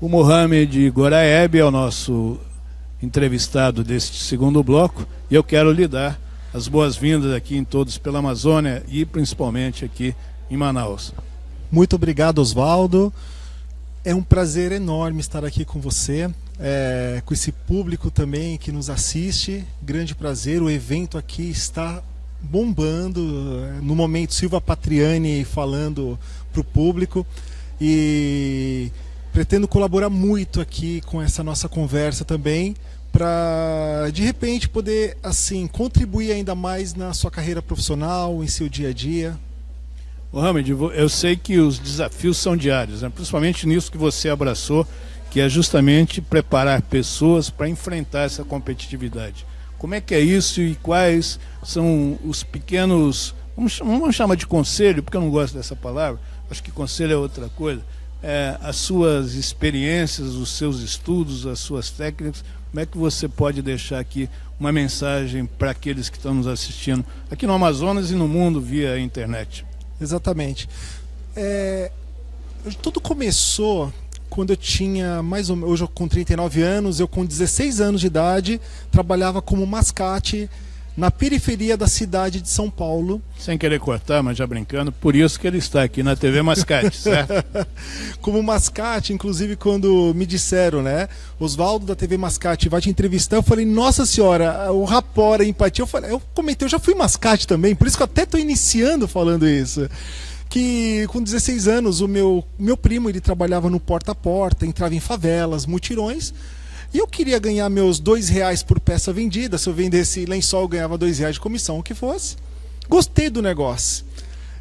O Mohamed Goraeb é o nosso entrevistado deste segundo bloco e eu quero lhe dar as boas-vindas aqui em Todos pela Amazônia e principalmente aqui em Manaus. Muito obrigado, Oswaldo. É um prazer enorme estar aqui com você, com esse público também que nos assiste. Grande prazer, o evento aqui está bombando. No momento, Silva Patriani falando para o público e pretendo colaborar muito aqui com essa nossa conversa também, para de repente poder assim contribuir ainda mais na sua carreira profissional, em seu dia a dia. Mohamed, eu sei que os desafios são diários, né? Principalmente nisso que você abraçou, que é justamente preparar pessoas para enfrentar essa competitividade. Como é que é isso e quais são os pequenos, vamos chamar de conselho, porque eu não gosto dessa palavra, acho que conselho é outra coisa, as suas experiências, os seus estudos, as suas técnicas, como é que você pode deixar aqui uma mensagem para aqueles que estão nos assistindo aqui no Amazonas e no mundo via internet? Exatamente. Tudo começou quando eu tinha mais ou menos, hoje eu com 39 anos, eu com 16 anos de idade, trabalhava como mascate na periferia da cidade de São Paulo. Sem querer cortar, mas já brincando, por isso que ele está aqui na TV Mascate, certo? Como mascate, inclusive quando me disseram, né, Oswaldo da TV Mascate vai te entrevistar, eu falei, nossa senhora, o rapport, a empatia, eu comentei, eu já fui mascate também, por isso que eu até estou iniciando falando isso. Que com 16 anos, o meu primo, ele trabalhava no porta a porta, entrava em favelas, mutirões, e eu queria ganhar meus R$2 por peça vendida. Se eu vendesse lençol, eu ganhava R$2 de comissão, o que fosse. Gostei do negócio.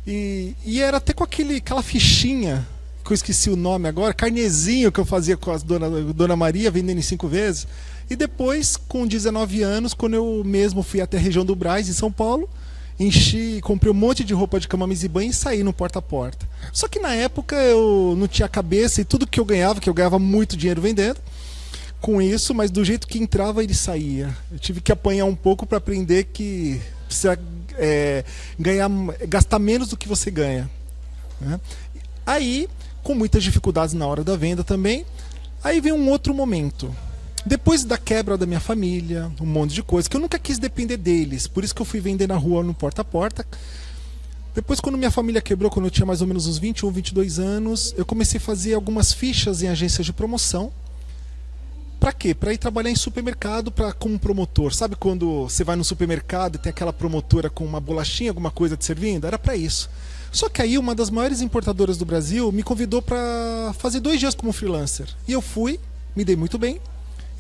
E era até com aquela fichinha, que eu esqueci o nome agora, carnezinho que eu fazia com a dona Maria, vendendo em 5 vezes. E depois, com 19 anos, quando eu mesmo fui até a região do Brás, em São Paulo, comprei um monte de roupa de cama, mesa e banho e saí no porta a porta. Só que na época eu não tinha cabeça e tudo que eu ganhava muito dinheiro vendendo com isso, mas do jeito que entrava ele saía. Eu tive que apanhar um pouco para aprender que precisa gastar menos do que você ganha, né? Aí, com muitas dificuldades na hora da venda também, aí vem um outro momento. Depois da quebra da minha família, um monte de coisa, que eu nunca quis depender deles, por isso que eu fui vender na rua no porta a porta. Depois, quando minha família quebrou, quando eu tinha mais ou menos uns 21, 22 anos, eu comecei a fazer algumas fichas em agências de promoção. Pra quê? Pra ir trabalhar em supermercado como promotor. Sabe quando você vai no supermercado e tem aquela promotora com uma bolachinha, alguma coisa te servindo? Era pra isso. Só que aí uma das maiores importadoras do Brasil me convidou pra fazer 2 dias como freelancer. E eu fui, me dei muito bem.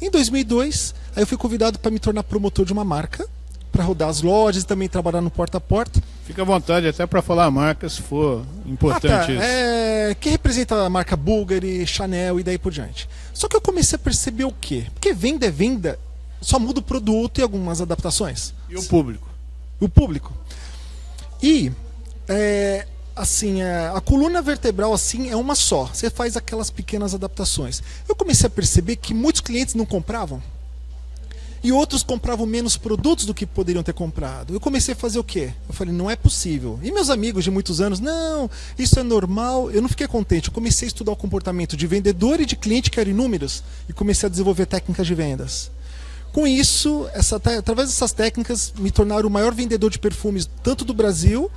Em 2002, aí eu fui convidado para me tornar promotor de uma marca, para rodar as lojas e também trabalhar no porta a porta. Fica à vontade até para falar a marca, se for importante isso. Que representa a marca Bulgari, Chanel e daí por diante. Só que eu comecei a perceber o quê? Porque venda é venda, só muda o produto e algumas adaptações. E o público? O público. E assim, a coluna vertebral assim é uma só. Você faz aquelas pequenas adaptações. Eu comecei a perceber que muitos clientes não compravam. E outros compravam menos produtos do que poderiam ter comprado. Eu comecei a fazer o quê? Eu falei, não é possível. E meus amigos de muitos anos, não, isso é normal. Eu não fiquei contente. Eu comecei a estudar o comportamento de vendedor e de cliente, que eram inúmeros, e comecei a desenvolver técnicas de vendas. Com isso, através dessas técnicas, me tornaram o maior vendedor de perfumes, tanto do Brasil,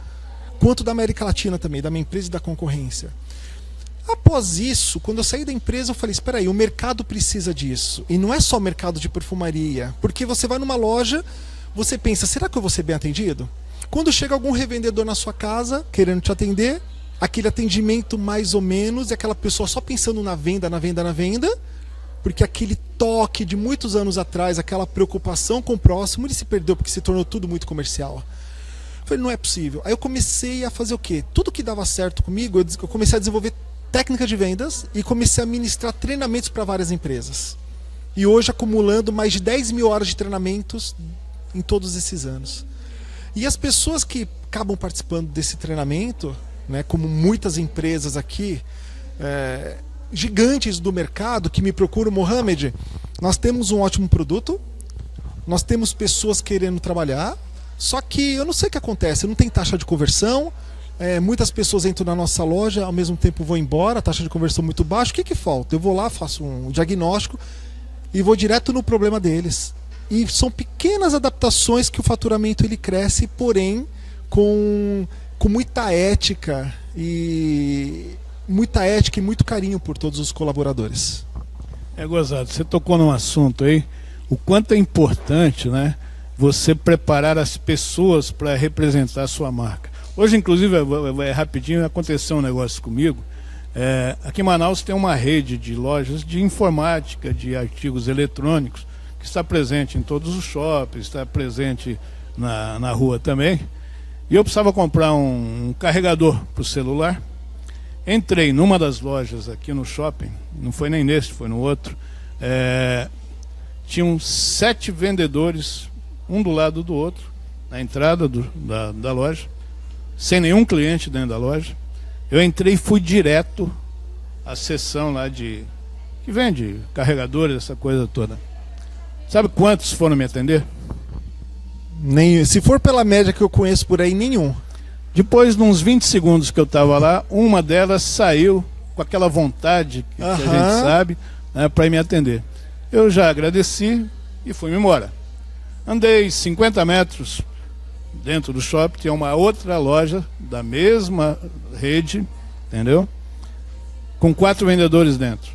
quanto da América Latina também, da minha empresa e da concorrência. Após isso, quando eu saí da empresa, eu falei, espera aí, o mercado precisa disso. E não é só o mercado de perfumaria. Porque você vai numa loja, você pensa, será que eu vou ser bem atendido? Quando chega algum revendedor na sua casa, querendo te atender, aquele atendimento mais ou menos, e aquela pessoa só pensando na venda, porque aquele toque de muitos anos atrás, aquela preocupação com o próximo, ele se perdeu porque se tornou tudo muito comercial. Eu falei, não é possível. Aí eu comecei a fazer o quê? Tudo que dava certo comigo, eu comecei a desenvolver técnica de vendas e comecei a ministrar treinamentos para várias empresas. E hoje acumulando mais de 10 mil horas de treinamentos em todos esses anos. E as pessoas que acabam participando desse treinamento, né, como muitas empresas aqui, gigantes do mercado que me procuram, Mohamed, nós temos um ótimo produto, nós temos pessoas querendo trabalhar, só que eu não sei o que acontece, não tem taxa de conversão, Muitas pessoas entram na nossa loja, ao mesmo tempo vão embora, a taxa de conversão muito baixa. O que falta? Eu vou lá, faço um diagnóstico e vou direto no problema deles. E são pequenas adaptações que o faturamento ele cresce, porém com muita ética e muito carinho por todos os colaboradores. Gozado, você tocou num assunto aí, o quanto é importante, né, você preparar as pessoas para representar a sua marca. Hoje, inclusive, rapidinho, aconteceu um negócio comigo. Aqui em Manaus tem uma rede de lojas de informática, de artigos eletrônicos, que está presente em todos os shoppings, está presente na rua também. E eu precisava comprar um carregador para o celular. Entrei numa das lojas aqui no shopping, não foi nem nesse, foi no outro. Tinham 7 vendedores, um do lado do outro, na entrada da loja, sem nenhum cliente dentro da loja. Eu entrei e fui direto à seção lá que vende carregadores, essa coisa toda. Sabe quantos foram me atender? Se for pela média que eu conheço por aí, nenhum. Depois de uns 20 segundos que eu estava lá, uma delas saiu com aquela vontade que a gente sabe, né, para ir me atender. Eu já agradeci e fui-me embora. Andei 50 metros dentro do shopping, tinha uma outra loja da mesma rede, entendeu? Com 4 vendedores dentro,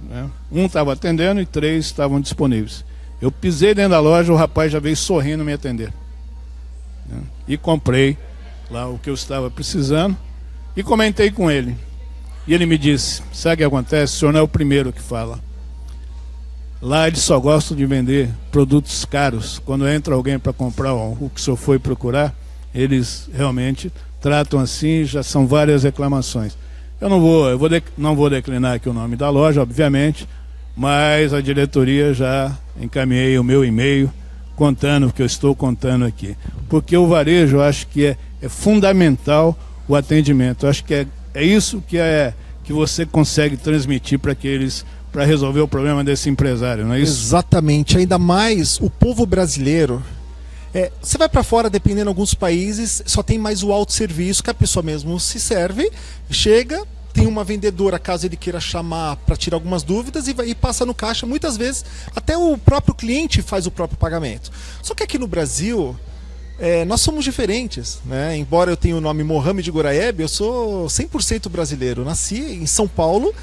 né? Um estava atendendo e 3 estavam disponíveis. Eu pisei dentro da loja, o rapaz já veio sorrindo me atender, né? E comprei lá o que eu estava precisando e comentei com ele. E ele me disse: sabe o que acontece? O senhor não é o primeiro que fala. Lá eles só gostam de vender produtos caros. Quando entra alguém para comprar o que o senhor foi procurar, eles realmente tratam assim, já são várias reclamações. Eu não vou declinar aqui o nome da loja, obviamente, mas a diretoria já encaminhei o meu e-mail contando o que eu estou contando aqui. Porque o varejo, eu acho que é fundamental o atendimento. Eu acho que é isso que você consegue transmitir para resolver o problema desse empresário, não é isso? Exatamente, ainda mais o povo brasileiro. Você vai para fora, dependendo de alguns países, só tem mais o autosserviço, que a pessoa mesmo se serve, chega, tem uma vendedora, caso ele queira chamar para tirar algumas dúvidas, e passa no caixa. Muitas vezes até o próprio cliente faz o próprio pagamento. Só que aqui no Brasil, nós somos diferentes, né? Embora eu tenha o nome Mohamed Goraeb, eu sou 100% brasileiro. Nasci em São Paulo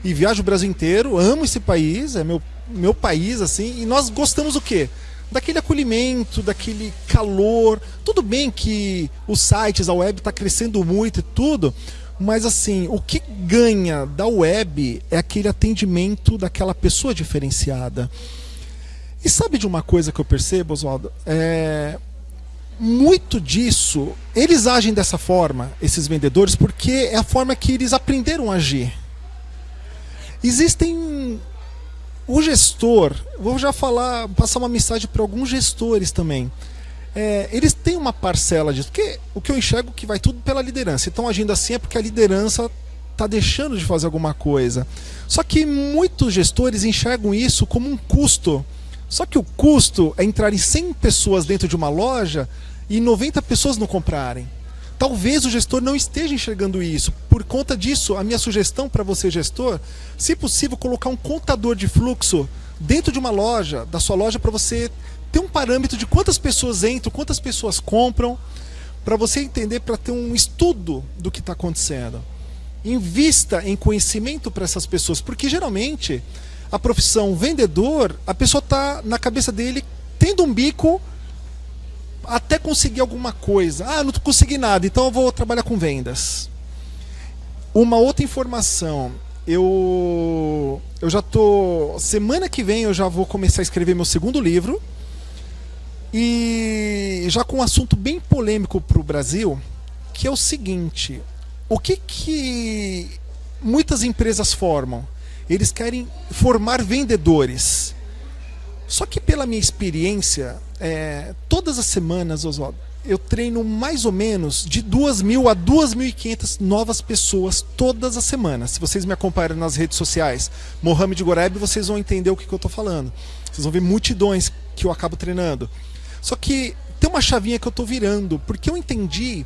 e viajo o Brasil inteiro, amo esse país, é meu país, assim, e nós gostamos do quê? Daquele acolhimento, daquele calor. Tudo bem que os sites, a web está crescendo muito e tudo, mas assim, o que ganha da web é aquele atendimento daquela pessoa diferenciada. E sabe de uma coisa que eu percebo, Oswaldo? Muito disso, eles agem dessa forma, esses vendedores, porque é a forma que eles aprenderam a agir. Existem... O gestor, vou já passar uma mensagem para alguns gestores também. Eles têm uma parcela disso, porque o que eu enxergo que vai tudo pela liderança. Então, agindo assim é porque a liderança está deixando de fazer alguma coisa. Só que muitos gestores enxergam isso como um custo. Só que o custo é entrar em 100 pessoas dentro de uma loja e 90 pessoas não comprarem. Talvez o gestor não esteja enxergando isso. Por conta disso, a minha sugestão para você, gestor, se possível, colocar um contador de fluxo dentro de uma loja, da sua loja, para você ter um parâmetro de quantas pessoas entram, quantas pessoas compram, para você entender, para ter um estudo do que está acontecendo. Invista em conhecimento para essas pessoas, porque geralmente a profissão vendedor, a pessoa está na cabeça dele tendo um bico até conseguir alguma coisa. Não consegui nada, então eu vou trabalhar com vendas. Uma outra informação, eu já tô... Semana que vem eu já vou começar a escrever meu segundo livro, e já com um assunto bem polêmico para o Brasil, que é o seguinte: o que muitas empresas formam? Eles querem formar vendedores. Só que pela minha experiência, todas as semanas, Oswaldo, eu treino mais ou menos de 2.000 a 2.500 novas pessoas todas as semanas. Se vocês me acompanharem nas redes sociais, Mohamed Goraeb, vocês vão entender o que eu estou falando. Vocês vão ver multidões que eu acabo treinando. Só que tem uma chavinha que eu estou virando, porque eu entendi,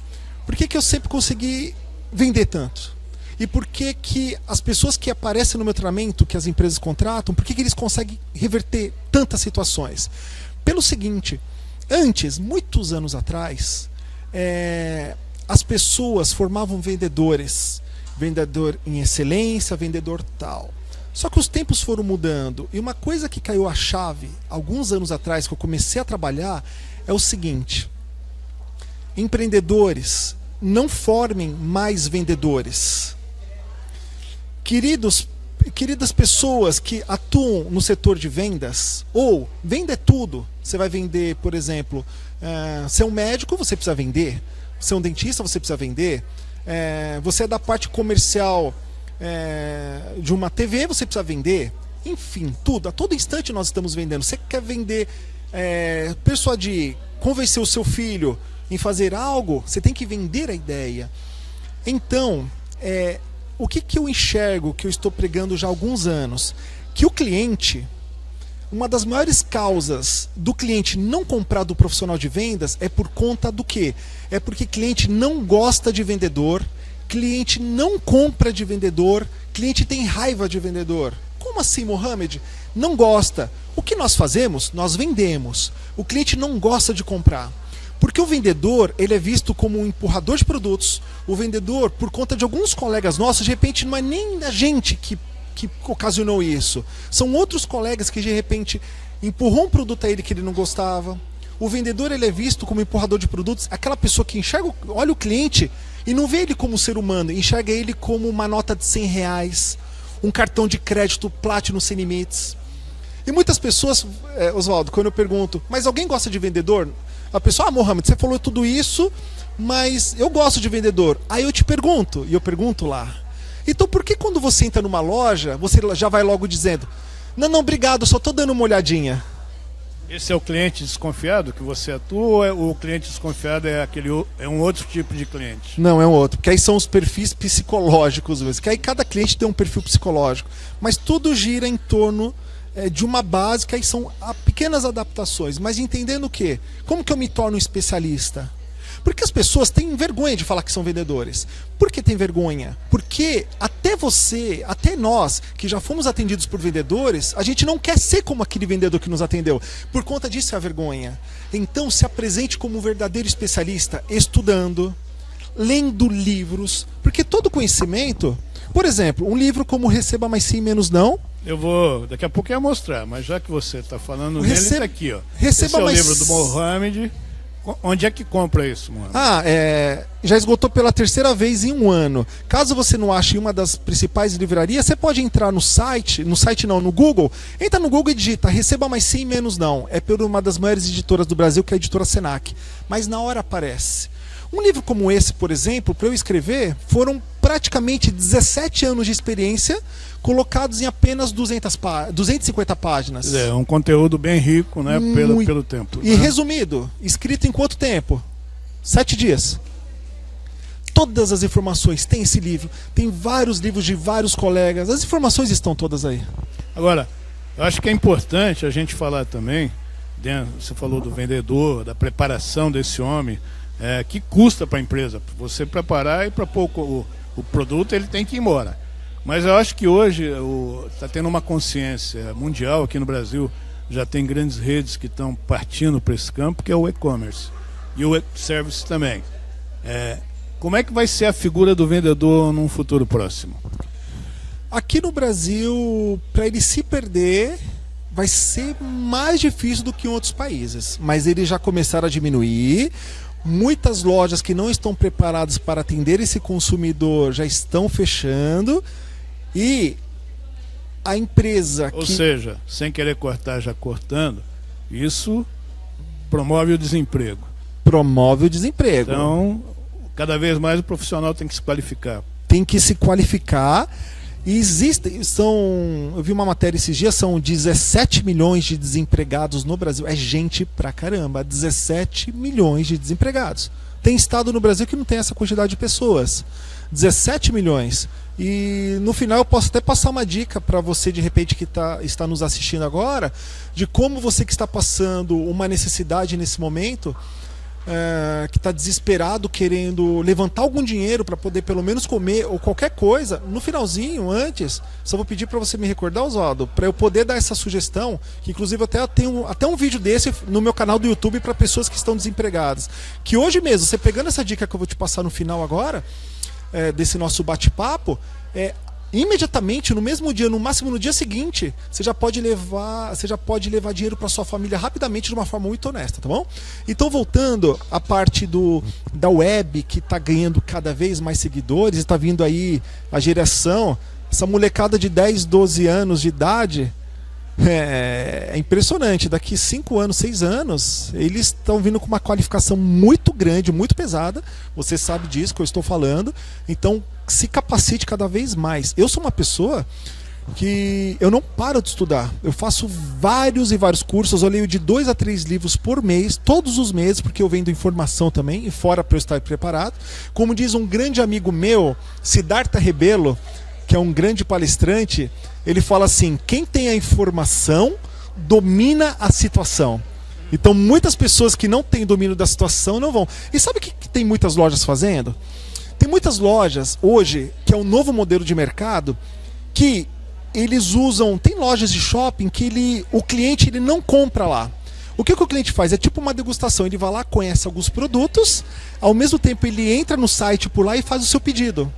Por que eu sempre consegui vender tanto? E por que as pessoas que aparecem no meu treinamento, que as empresas contratam, por que eles conseguem reverter tantas situações? Pelo seguinte, antes, muitos anos atrás, as pessoas formavam vendedores, vendedor em excelência, vendedor tal. Só que os tempos foram mudando, e uma coisa que caiu a chave alguns anos atrás, que eu comecei a trabalhar, é o seguinte: empreendedores, não formem mais vendedores. Queridas pessoas que atuam no setor de vendas, ou venda é tudo. Você vai vender, por exemplo, você é um médico, você precisa vender. Você é um dentista, você precisa vender. Você é da parte comercial de uma TV, você precisa vender. Enfim, tudo. A todo instante nós estamos vendendo. Você quer vender, persuadir, convencer o seu filho em fazer algo, você tem que vender a ideia. Então, o que eu enxergo, que eu estou pregando já há alguns anos? Que o cliente, uma das maiores causas do cliente não comprar do profissional de vendas é por conta do quê? É porque cliente não gosta de vendedor, cliente não compra de vendedor, cliente tem raiva de vendedor. Como assim, Mohamed? Não gosta. O que nós fazemos? Nós vendemos. O cliente não gosta de comprar. Porque o vendedor, ele é visto como um empurrador de produtos. O vendedor, por conta de alguns colegas nossos, de repente não é nem a gente que ocasionou isso. São outros colegas que de repente empurrou um produto a ele que ele não gostava. O vendedor, ele é visto como empurrador de produtos, aquela pessoa que enxerga, olha o cliente e não vê ele como ser humano, enxerga ele como uma nota de R$100, um cartão de crédito Platinum sem limites. E muitas pessoas, Oswaldo, quando eu pergunto, mas alguém gosta de vendedor? A pessoa, Mohamed, você falou tudo isso, mas eu gosto de vendedor. Aí eu te pergunto, e eu pergunto lá. Então por que quando você entra numa loja, você já vai logo dizendo, não, obrigado, só estou dando uma olhadinha? Esse é o cliente desconfiado que você atua, ou o cliente desconfiado é um outro tipo de cliente? Não, é um outro, porque aí são os perfis psicológicos, que aí cada cliente tem um perfil psicológico, mas tudo gira em torno de uma base, que aí são pequenas adaptações, mas entendendo o quê? Como que eu me torno um especialista? Porque as pessoas têm vergonha de falar que são vendedores. Por que tem vergonha? Porque até você, até nós, que já fomos atendidos por vendedores, a gente não quer ser como aquele vendedor que nos atendeu. Por conta disso é a vergonha. Então se apresente como um verdadeiro especialista, estudando, lendo livros, porque todo conhecimento, por exemplo, um livro como Receba Mais Sim, Menos Não. Daqui a pouco eu ia mostrar, mas já que você está falando nele, está aqui, ó. Esse é o livro do Mohamed. Onde é que compra isso, mano? Já esgotou pela terceira vez em um ano. Caso você não ache em uma das principais livrarias, você pode entrar no Google. Entra no Google e digita Receba Mais Sim, Menos Não. É por uma das maiores editoras do Brasil, que é a editora Senac. Mas na hora aparece. Um livro como esse, por exemplo, para eu escrever, foram praticamente 17 anos de experiência colocados em apenas 250 páginas. É um conteúdo bem rico, né, pelo tempo. E resumido, escrito em quanto tempo? 7 dias. Todas as informações, tem esse livro, tem vários livros de vários colegas, as informações estão todas aí. Agora, eu acho que é importante a gente falar também, você falou do vendedor, da preparação desse homem, que custa para a empresa. Você preparar e para pouco o produto, ele tem que ir embora. Mas eu acho que hoje está tendo uma consciência mundial aqui no Brasil, já tem grandes redes que estão partindo para esse campo, que é o e-commerce e o service também. Como é que vai ser a figura do vendedor num futuro próximo? Aqui no Brasil, para ele se perder, vai ser mais difícil do que em outros países. Mas eles já começaram a diminuir. Muitas lojas que não estão preparadas para atender esse consumidor já estão fechando. E a empresa Ou seja, sem querer cortar, já cortando, isso promove o desemprego. Promove o desemprego. Então, cada vez mais o profissional tem que se qualificar. Tem que se qualificar. E eu vi uma matéria esses dias, são 17 milhões de desempregados no Brasil. É gente pra caramba, 17 milhões de desempregados. Tem estado no Brasil que não tem essa quantidade de pessoas. 17 milhões. E no final eu posso até passar uma dica para você de repente que está nos assistindo agora, de como você que está passando uma necessidade nesse momento, que está desesperado querendo levantar algum dinheiro para poder pelo menos comer ou qualquer coisa, no finalzinho, antes, só vou pedir para você me recordar, Oswaldo, para eu poder dar essa sugestão, que inclusive eu tenho até um vídeo desse no meu canal do YouTube para pessoas que estão desempregadas. Que hoje mesmo, você pegando essa dica que eu vou te passar no final agora, desse nosso bate-papo, imediatamente, no mesmo dia, no máximo no dia seguinte, você já pode levar dinheiro para sua família rapidamente de uma forma muito honesta, tá bom? Então, voltando à parte da web, que está ganhando cada vez mais seguidores, está vindo aí a geração, essa molecada de 10, 12 anos de idade, é impressionante. Daqui 5 anos, 6 anos, eles estão vindo com uma qualificação muito grande, muito pesada. Você sabe disso que eu estou falando. Então, se capacite cada vez mais. Eu sou uma pessoa que eu não paro de estudar. Eu faço vários e vários cursos. Eu leio de 2 a 3 livros por mês, todos os meses, porque eu vendo informação também, e fora para eu estar preparado. Como diz um grande amigo meu, Siddhartha Rebelo, que é um grande palestrante, ele fala assim: quem tem a informação domina a situação. Então muitas pessoas que não têm domínio da situação não vão. E sabe o que tem muitas lojas fazendo? Tem muitas lojas hoje, que é um novo modelo de mercado, que eles usam, tem lojas de shopping que o cliente ele não compra lá. O que o cliente faz? É tipo uma degustação, ele vai lá, conhece alguns produtos, ao mesmo tempo ele entra no site por lá e faz o seu pedido.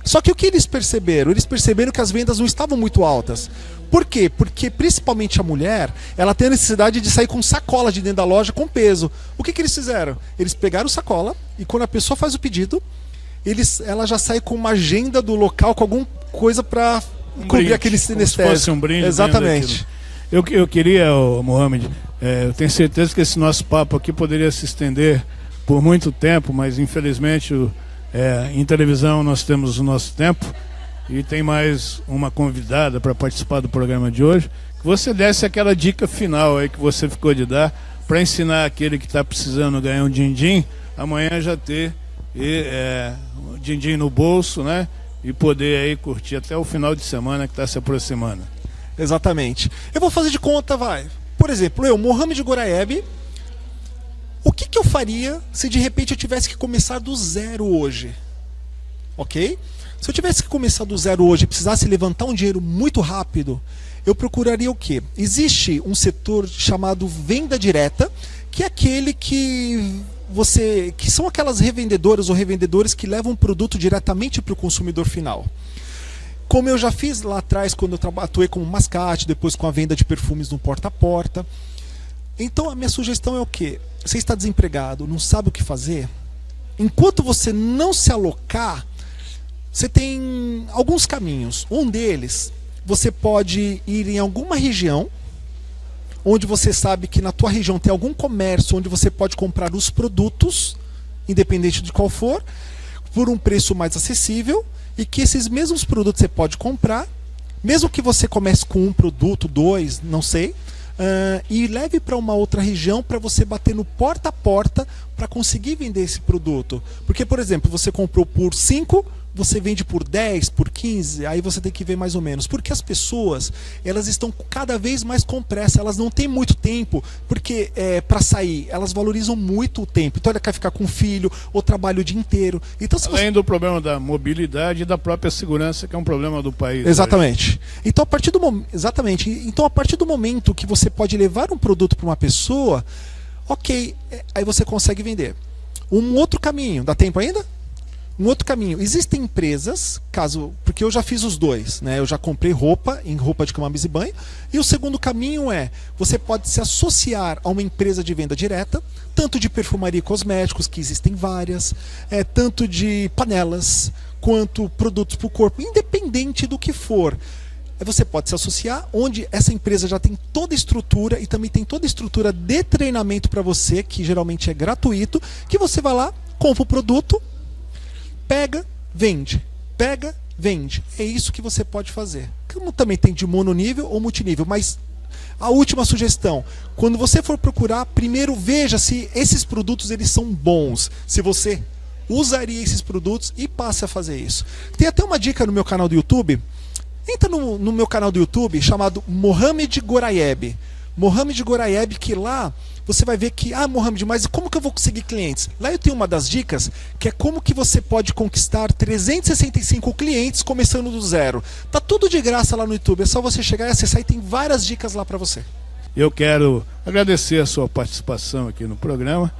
Só que o que eles perceberam? Eles perceberam que as vendas não estavam muito altas. Por quê? Porque principalmente a mulher, ela tem a necessidade de sair com sacola de dentro da loja com peso. O que eles fizeram? Eles pegaram sacola e quando a pessoa faz o pedido, ela já sai com uma agenda do local, com alguma coisa para cobrir aquele sinestésico. Se fosse um brinde. Exatamente. Eu queria, Mohamed, eu tenho certeza que esse nosso papo aqui poderia se estender por muito tempo, mas infelizmente em televisão nós temos o nosso tempo e tem mais uma convidada para participar do programa de hoje. Que você desse aquela dica final aí que você ficou de dar para ensinar aquele que está precisando ganhar um din-din, amanhã já ter um din-din no bolso, né? E poder aí curtir até o final de semana que está se aproximando. Exatamente. Eu vou fazer de conta, por exemplo, eu, Mohamed Goraieb, o que eu faria se de repente eu tivesse que começar do zero hoje? Ok? Se eu tivesse que começar do zero hoje e precisasse levantar um dinheiro muito rápido, eu procuraria o quê? Existe um setor chamado venda direta, que é aquele que são aquelas revendedoras ou revendedores que levam o produto diretamente para o consumidor final. Como eu já fiz lá atrás, quando eu atuei como mascate, depois com a venda de perfumes no porta a porta. Então a minha sugestão é o quê? Você está desempregado, não sabe o que fazer? Enquanto você não se alocar, você tem alguns caminhos. Um deles, você pode ir em alguma região onde você sabe que na tua região tem algum comércio onde você pode comprar os produtos, independente de qual for, por um preço mais acessível, e que esses mesmos produtos você pode comprar, mesmo que você comece com um produto, 2, não sei, e leve para uma outra região para você bater no porta a porta para conseguir vender esse produto. Porque, por exemplo, você comprou por 5, você vende por 10, por 15, aí você tem que ver mais ou menos. Porque as pessoas, elas estão cada vez mais com pressa, elas não têm muito tempo, porque para sair, elas valorizam muito o tempo. Então ela quer ficar com o filho, ou trabalha o dia inteiro. Então, além do problema da mobilidade e da própria segurança, que é um problema do país. Exatamente. Então, a partir do momento que você pode levar um produto para uma pessoa, ok, aí você consegue vender. Um outro caminho, dá tempo ainda? Um outro caminho, existem empresas, porque eu já fiz os dois, né? Eu já comprei roupa de cama, mesa e banho, e o segundo caminho você pode se associar a uma empresa de venda direta, tanto de perfumaria e cosméticos, que existem várias, tanto de panelas, quanto produtos para o corpo, independente do que for. Você pode se associar, onde essa empresa já tem toda a estrutura e também tem toda a estrutura de treinamento para você, que geralmente é gratuito, que você vai lá, compra o produto, pega, vende. Pega, vende. É isso que você pode fazer. Como também tem de mononível ou multinível. Mas a última sugestão, quando você for procurar, primeiro veja se esses produtos eles são bons. Se você usaria esses produtos e passe a fazer isso. Tem até uma dica no meu canal do YouTube. Entra no meu canal do YouTube chamado Mohamed Goraieb. Mohamed Goraieb, que lá você vai ver que, Mohamed, mas como que eu vou conseguir clientes? Lá eu tenho uma das dicas, que é como que você pode conquistar 365 clientes começando do zero. Tá tudo de graça lá no YouTube, é só você chegar e acessar e tem várias dicas lá para você. Eu quero agradecer a sua participação aqui no programa,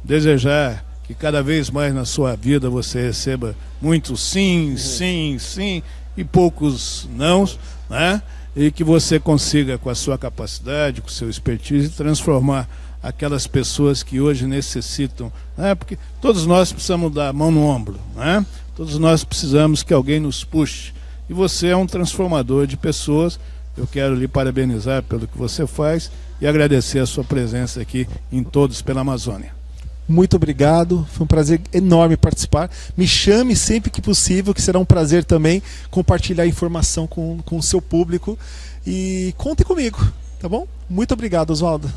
desejar que cada vez mais na sua vida você receba muito sim, sim, sim e poucos nãos, né? E que você consiga, com a sua capacidade, com o seu expertise, transformar aquelas pessoas que hoje necessitam, né? Porque todos nós precisamos dar a mão no ombro, né? Todos nós precisamos que alguém nos puxe. E você é um transformador de pessoas. Eu quero lhe parabenizar pelo que você faz e agradecer a sua presença aqui em Todos pela Amazônia. Muito obrigado, foi um prazer enorme participar. Me chame sempre que possível, que será um prazer também compartilhar informação com o seu público. E conte comigo, tá bom? Muito obrigado, Oswaldo.